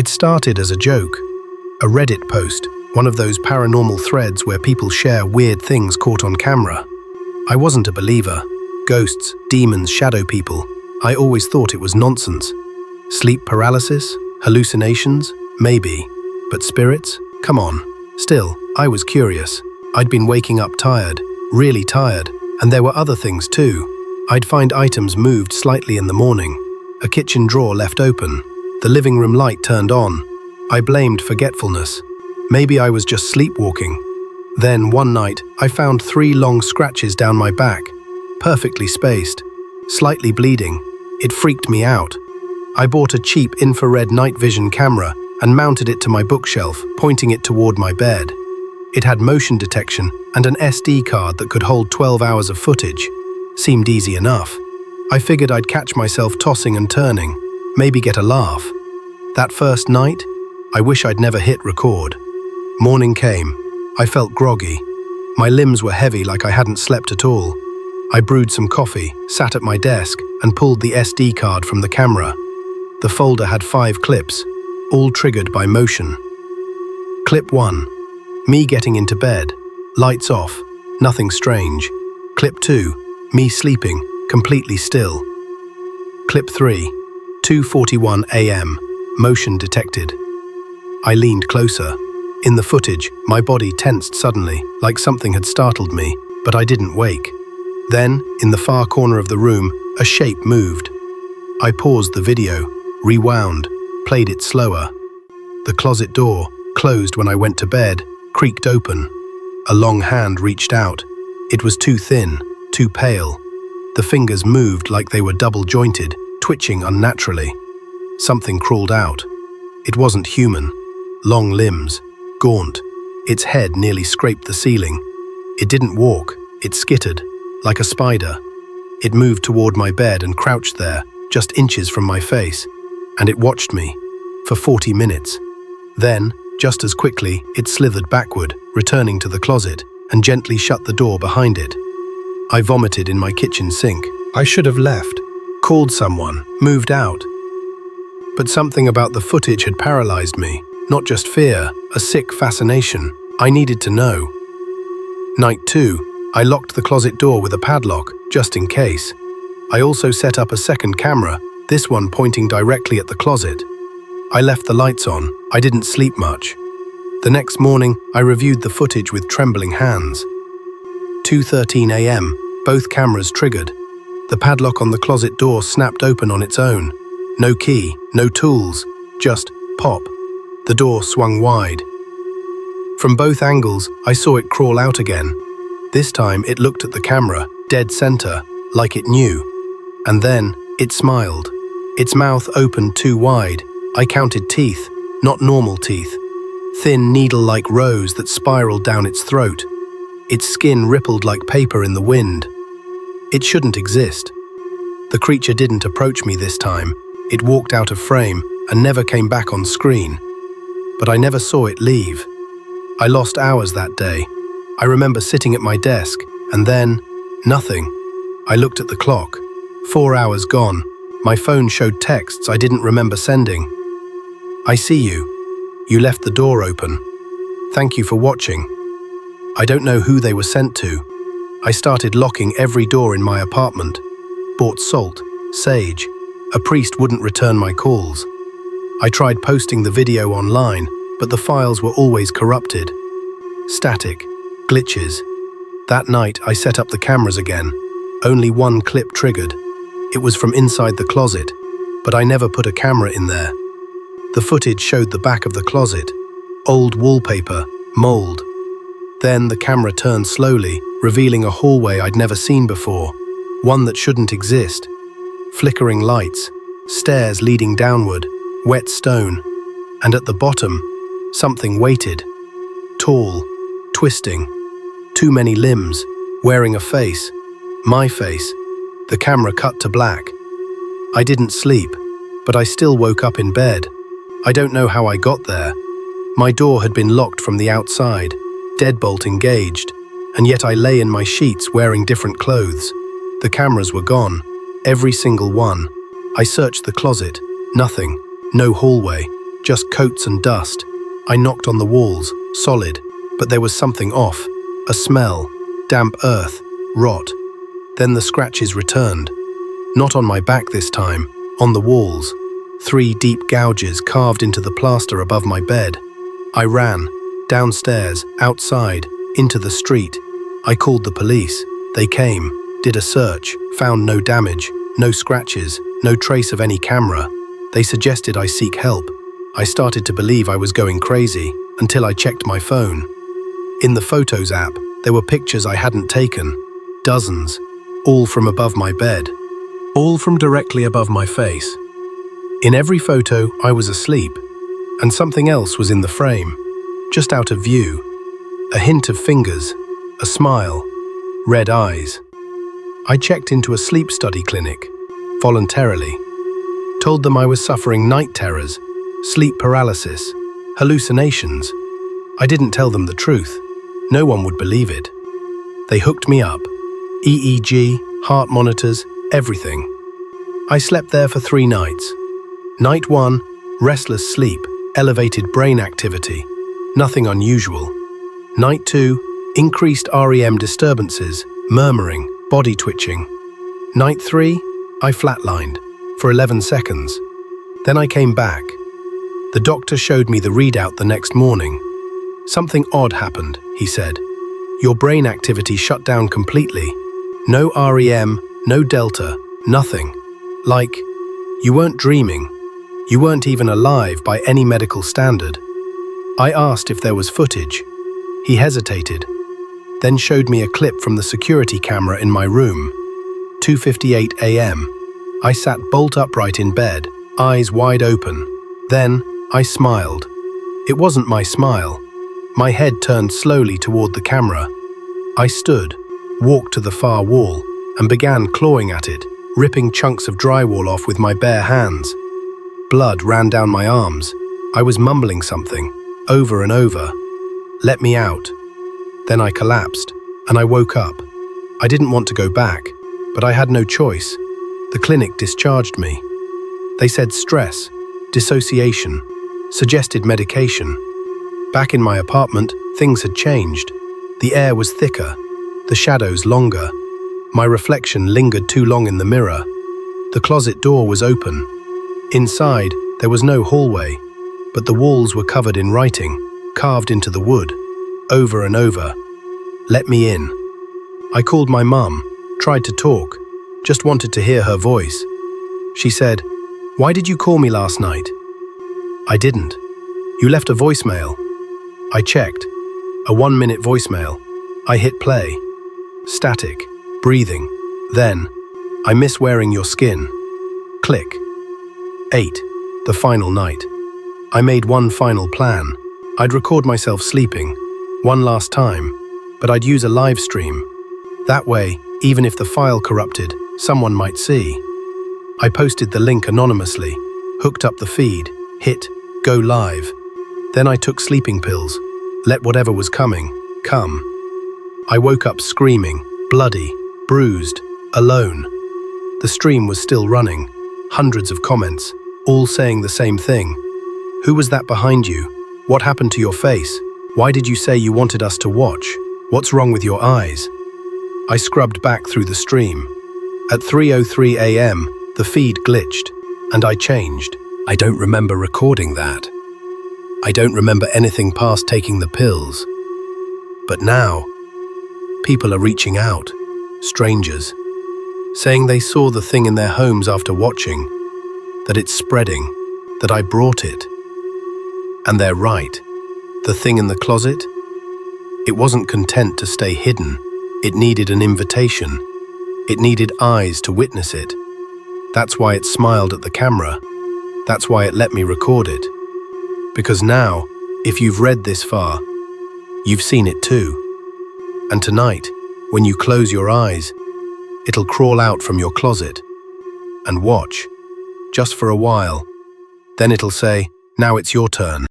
It started as a joke, a Reddit post, one of those paranormal threads where people share weird things caught on camera. I wasn't a believer. Ghosts, demons, shadow people. I always thought it was nonsense. Sleep paralysis? Hallucinations? Maybe. But spirits? Come on. Still, I was curious. I'd been waking up tired, really tired, and there were other things too. I'd find items moved slightly in the morning, a kitchen drawer left open, the living room light turned on. I blamed forgetfulness. Maybe I was just sleepwalking. Then, one night, I found 3 long scratches down my back, perfectly spaced, slightly bleeding. It freaked me out. I bought a cheap infrared night vision camera and mounted it to my bookshelf, pointing it toward my bed. It had motion detection and an SD card that could hold 12 hours of footage. Seemed easy enough. I figured I'd catch myself tossing and turning, maybe get a laugh. That first night, I wish I'd never hit record. Morning came. I felt groggy. My limbs were heavy like I hadn't slept at all. I brewed some coffee, sat at my desk, and pulled the SD card from the camera. The folder had 5 clips, all triggered by motion. Clip 1. Me getting into bed. Lights off. Nothing strange. Clip 2. Me sleeping, completely still. Clip 3. 2:41 a.m. Motion detected. I leaned closer. In the footage, my body tensed suddenly, like something had startled me, but I didn't wake. Then, in the far corner of the room, a shape moved. I paused the video, rewound, played it slower. The closet door, closed when I went to bed, creaked open. A long hand reached out. It was too thin, too pale. The fingers moved like they were double-jointed, twitching unnaturally. Something crawled out. It wasn't human. Long limbs, gaunt. Its head nearly scraped the ceiling. It didn't walk, it skittered, like a spider. It moved toward my bed and crouched there, just inches from my face. And it watched me, for 40 minutes. Then, just as quickly, it slithered backward, returning to the closet, and gently shut the door behind it. I vomited in my kitchen sink. I should have left, called someone, moved out. But something about the footage had paralyzed me. Not just fear, a sick fascination. I needed to know. Night 2, I locked the closet door with a padlock, just in case. I also set up a second camera, this one pointing directly at the closet. I left the lights on. I didn't sleep much. The next morning, I reviewed the footage with trembling hands. 2:13 a.m., both cameras triggered. The padlock on the closet door snapped open on its own. No key, no tools, just pop. The door swung wide. From both angles, I saw it crawl out again. This time, it looked at the camera, dead center, like it knew. And then, it smiled. Its mouth opened too wide. I counted teeth, not normal teeth. Thin, needle-like rows that spiraled down its throat. Its skin rippled like paper in the wind. It shouldn't exist. The creature didn't approach me this time. It walked out of frame and never came back on screen. But I never saw it leave. I lost hours that day. I remember sitting at my desk, and then, nothing. I looked at the clock. 4 hours gone. My phone showed texts I didn't remember sending. I see you. You left the door open. Thank you for watching. I don't know who they were sent to. I started locking every door in my apartment. Bought salt, sage. A priest wouldn't return my calls. I tried posting the video online, but the files were always corrupted. Static, glitches. That night, I set up the cameras again. Only one clip triggered. It was from inside the closet, but I never put a camera in there. The footage showed the back of the closet. Old wallpaper, mold. Then the camera turned slowly, revealing a hallway I'd never seen before. One that shouldn't exist. Flickering lights, stairs leading downward, wet stone. And at the bottom, something waited. Tall, twisting. Too many limbs, wearing a face. My face. The camera cut to black. I didn't sleep, but I still woke up in bed. I don't know how I got there. My door had been locked from the outside, deadbolt engaged, and yet I lay in my sheets wearing different clothes. The cameras were gone, every single one. I searched the closet, nothing, no hallway, just coats and dust. I knocked on the walls, solid, but there was something off. A smell, damp earth, rot. Then the scratches returned. Not on my back this time, on the walls. 3 deep gouges carved into the plaster above my bed. I ran, downstairs, outside, into the street. I called the police. They came, did a search, found no damage, no scratches, no trace of any camera. They suggested I seek help. I started to believe I was going crazy until I checked my phone. In the Photos app, there were pictures I hadn't taken. Dozens, all from above my bed. All from directly above my face. In every photo, I was asleep, and something else was in the frame, just out of view. A hint of fingers, a smile, red eyes. I checked into a sleep study clinic, voluntarily. Told them I was suffering night terrors, sleep paralysis, hallucinations. I didn't tell them the truth. No one would believe it. They hooked me up. EEG, heart monitors, everything. I slept there for 3 nights. Night 1, restless sleep, elevated brain activity, nothing unusual. Night 2, increased REM disturbances, murmuring, body twitching. Night 3, I flatlined for 11 seconds. Then I came back. The doctor showed me the readout the next morning. Something odd happened, he said. Your brain activity shut down completely. No REM, no delta, nothing. Like, you weren't dreaming. You weren't even alive by any medical standard. I asked if there was footage. He hesitated, then showed me a clip from the security camera in my room. 2:58 a.m. I sat bolt upright in bed, eyes wide open. Then, I smiled. It wasn't my smile. My head turned slowly toward the camera. I stood, walked to the far wall, and began clawing at it, ripping chunks of drywall off with my bare hands. Blood ran down my arms. I was mumbling something, over and over. Let me out. Then I collapsed, and I woke up. I didn't want to go back, but I had no choice. The clinic discharged me. They said stress, dissociation, suggested medication. Back in my apartment, things had changed. The air was thicker, the shadows longer. My reflection lingered too long in the mirror. The closet door was open. Inside, there was no hallway, but the walls were covered in writing, carved into the wood, over and over. Let me in. I called my mum, tried to talk, just wanted to hear her voice. She said, "Why did you call me last night?" I didn't. You left a voicemail. I checked. A 1-minute voicemail. I hit play. Static, breathing. Then, I miss wearing your skin. Click. 8. The final night. I made one final plan. I'd record myself sleeping, one last time, but I'd use a live stream. That way, even if the file corrupted, someone might see. I posted the link anonymously, hooked up the feed, hit go live. Then I took sleeping pills, let whatever was coming, come. I woke up screaming, bloody, bruised, alone. The stream was still running, hundreds of comments, all saying the same thing. Who was that behind you? What happened to your face? Why did you say you wanted us to watch? What's wrong with your eyes? I scrubbed back through the stream. At 3:03 a.m., the feed glitched, and I changed. I don't remember recording that. I don't remember anything past taking the pills. But now, people are reaching out, strangers, saying they saw the thing in their homes after watching, that it's spreading, that I brought it. And they're right. The thing in the closet? It wasn't content to stay hidden. It needed an invitation. It needed eyes to witness it. That's why it smiled at the camera. That's why it let me record it. Because now, if you've read this far, you've seen it too. And tonight, when you close your eyes, it'll crawl out from your closet and watch, just for a while. Then it'll say, "Now it's your turn."